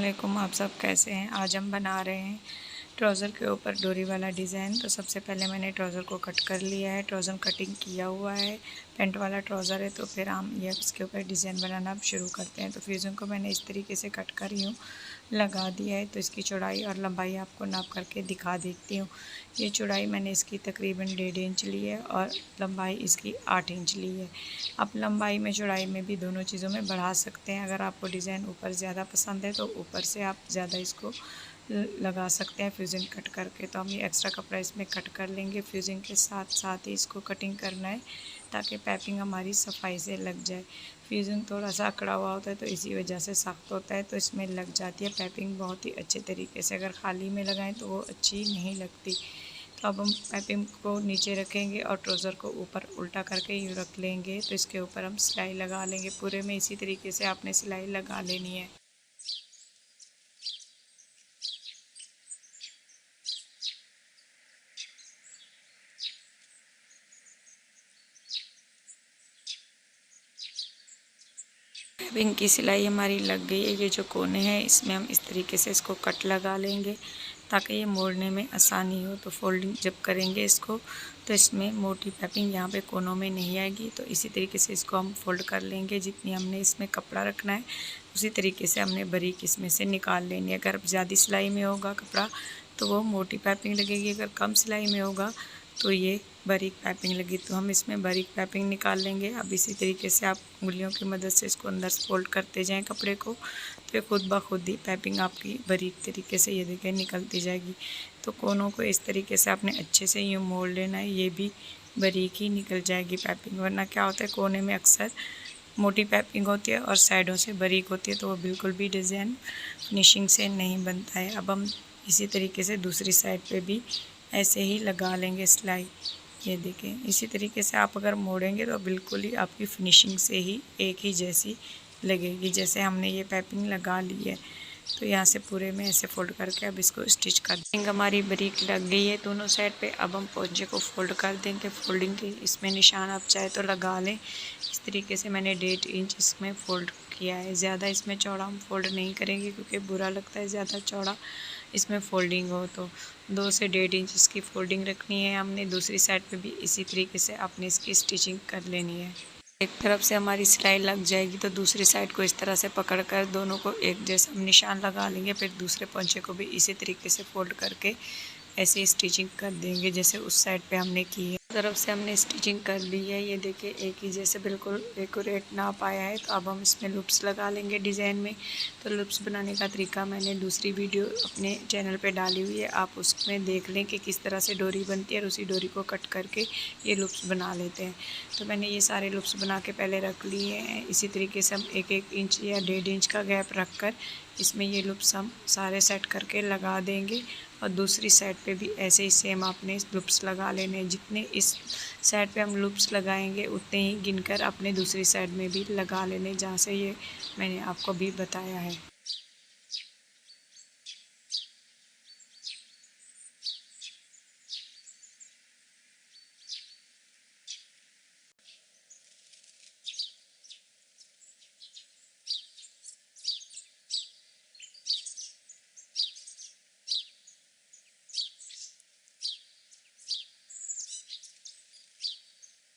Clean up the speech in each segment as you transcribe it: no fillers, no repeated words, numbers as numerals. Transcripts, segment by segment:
अस्सलामुअलैकुम। आप सब कैसे हैं? आज हम बना रहे हैं ट्राउज़र के ऊपर डोरी वाला डिज़ाइन। तो सबसे पहले मैंने ट्राउज़र को कट कर लिया है, ट्राउज़र कटिंग किया हुआ है। पैंट वाला ट्राउज़र है तो फिर हम ये इसके ऊपर डिज़ाइन बनाना अब शुरू करते हैं। तो फ्यूज़न को मैंने इस तरीके से कट कर यूँ लगा दिया है। तो इसकी चौड़ाई और लंबाई आपको नाप करके दिखा देती हूँ। ये चौड़ाई मैंने इसकी तकरीबन 1.5 इंच ली है और लंबाई इसकी 8 इंच ली है। आप लंबाई में चौड़ाई में भी दोनों चीज़ों में बढ़ा सकते हैं। अगर आपको डिज़ाइन ऊपर ज़्यादा पसंद है तो ऊपर से आप ज़्यादा इसको लगा सकते हैं फ्यूज़न कट करके। तो हम ये एक्स्ट्रा कपड़ा इसमें कट कर लेंगे। फ्यूज़न के साथ साथ ही इसको कटिंग करना है ताकि पाइपिंग हमारी सफाई से लग जाए। फ्यूज़न थोड़ा सा अकड़ा हुआ होता है तो इसी वजह से सख्त होता है, तो इसमें लग जाती है पाइपिंग बहुत ही अच्छे तरीके से। अगर खाली में लगाएं तो वो अच्छी नहीं लगती। तो अब हम पाइपिंग को नीचे रखेंगे और ट्राउज़र को ऊपर उल्टा करके यूँ रख लेंगे। तो इसके ऊपर हम सिलाई लगा लेंगे। पूरे में इसी तरीके से आपने सिलाई लगा लेनी है। पाइपिंग की सिलाई हमारी लग गई है। ये जो कोने हैं इसमें हम इस तरीके से इसको कट लगा लेंगे ताकि ये मोड़ने में आसानी हो। तो फोल्डिंग जब करेंगे इसको तो इसमें मोटी पाइपिंग यहाँ पे कोनों में नहीं आएगी। तो इसी तरीके से इसको हम फोल्ड कर लेंगे। जितनी हमने इसमें कपड़ा रखना है उसी तरीके से हमने बारीक इसमें से निकाल लेनी है। अगर ज़्यादा सिलाई में होगा कपड़ा तो वो मोटी पाइपिंग लगेगी, अगर कम सिलाई में होगा तो ये बारीक पाइपिंग लगी। तो हम इसमें बारीक पाइपिंग निकाल लेंगे। अब इसी तरीके से आप उंगलियों की मदद से इसको अंदर से फोल्ड करते जाएं कपड़े को, तो ये खुद ब खुद ही पाइपिंग आपकी बारीक तरीके से ये देखिए निकलती जाएगी। तो कोनों को इस तरीके से आपने अच्छे से यूँ मोड़ लेना है, ये भी बारीक ही निकल जाएगी पाइपिंग। वरना क्या होता है कोने में अक्सर मोटी पाइपिंग होती है और साइडों से बारीक होती है, तो वो बिल्कुल भी डिज़ाइन फिनिशिंग से नहीं बनता है। अब हम इसी तरीके से दूसरी साइड पे भी ऐसे ही लगा लेंगे सिलाई। ये देखें इसी तरीके से आप अगर मोड़ेंगे तो बिल्कुल ही आपकी फिनिशिंग से ही एक ही जैसी लगेगी। जैसे हमने ये पाइपिंग लगा ली है तो यहाँ से पूरे में ऐसे फोल्ड करके अब इसको स्टिच कर देंगे। हमारी बारीक लग गई है दोनों साइड पे। अब हम पोंचे को फोल्ड कर देंगे। फोल्डिंग के इसमें निशान आप चाहे तो लगा लें। इस तरीके से मैंने 1.5 इंच इसमें फ़ोल्ड किया है। ज़्यादा इसमें चौड़ा हम फोल्ड नहीं करेंगे क्योंकि बुरा लगता है ज़्यादा चौड़ा इसमें फ़ोल्डिंग हो। तो 2 से 1.5 इंच इसकी फ़ोल्डिंग रखनी है हमने। दूसरी साइड पे भी इसी तरीके से आपने इसकी स्टिचिंग कर लेनी है। एक तरफ से हमारी सिलाई लग जाएगी तो दूसरी साइड को इस तरह से पकड़कर दोनों को एक जैसा हम निशान लगा लेंगे। फिर दूसरे पोंचे को भी इसी तरीके से फोल्ड करके ऐसे स्टिचिंग कर देंगे जैसे उस साइड पे हमने की है। तरफ से हमने स्टिचिंग कर ली है। ये देखिए एक ही जैसे बिल्कुल एक्यूरेट नाप आया है। तो अब हम इसमें लूप्स लगा लेंगे डिज़ाइन में। तो लूप्स बनाने का तरीका मैंने दूसरी वीडियो अपने चैनल पे डाली हुई है, आप उसमें देख लें कि किस तरह से डोरी बनती है और उसी डोरी को कट करके ये लूप्स बना लेते हैं। तो मैंने ये सारे लूप्स बना के पहले रख लिए हैं। इसी तरीके से हम 1-1 इंच या 1.5 इंच का गैप रख कर इसमें ये लूप्स हम सारे सेट करके लगा देंगे। और दूसरी साइड पे भी ऐसे ही सेम आपने लूप्स लगा लेने हैं। जितने इस साइड पे हम लूप्स लगाएंगे उतने ही गिनकर अपने दूसरी साइड में भी लगा लेने, जहाँ से ये मैंने आपको भी बताया है।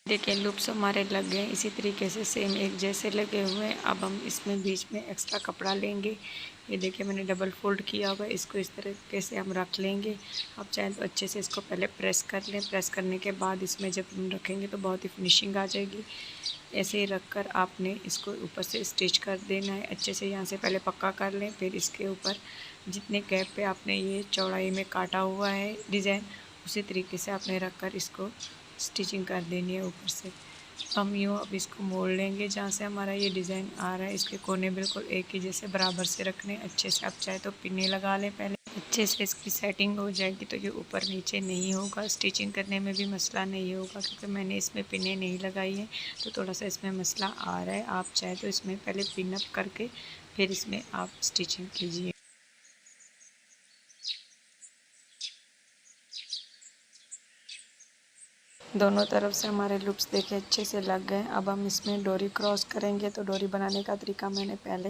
देखिए लूप्स हमारे लग गए। इसी तरीके से सेम एक जैसे लगे हुए हैं। अब हम इसमें बीच में एक्स्ट्रा कपड़ा लेंगे। ये देखिए मैंने डबल फोल्ड किया हुआ है, इसको इस तरीके से हम रख लेंगे। आप चाहें तो अच्छे से इसको पहले प्रेस कर लें। प्रेस करने के बाद इसमें जब हम रखेंगे तो बहुत ही फिनिशिंग आ जाएगी। ऐसे ही रख कर आपने इसको ऊपर से स्टिच कर देना है अच्छे से। यहाँ से पहले पक्का कर लें, फिर इसके ऊपर जितने गैप पे आपने ये चौड़ाई में काटा हुआ है डिज़ाइन, उसी तरीके से आपने रख कर इसको स्टिचिंग कर देनी है ऊपर से। हम यूँ अब इसको मोड़ लेंगे जहाँ से हमारा ये डिज़ाइन आ रहा है। इसके कोने बिल्कुल एक ही जैसे बराबर से रखने अच्छे से। आप चाहे तो पिने लगा लें पहले, अच्छे से इसकी सेटिंग हो जाएगी तो ये ऊपर नीचे नहीं होगा। स्टिचिंग करने में भी मसला नहीं होगा क्योंकि मैंने इसमें पिने नहीं लगाई है तो थोड़ा सा इसमें मसला आ रहा है। आप चाहे तो इसमें पहले पिन अप करके फिर इसमें आप स्टिचिंग कीजिए। दोनों तरफ से हमारे लूप्स देखे अच्छे से लग गए। अब हम इसमें डोरी क्रॉस करेंगे। तो डोरी बनाने का तरीका मैंने पहले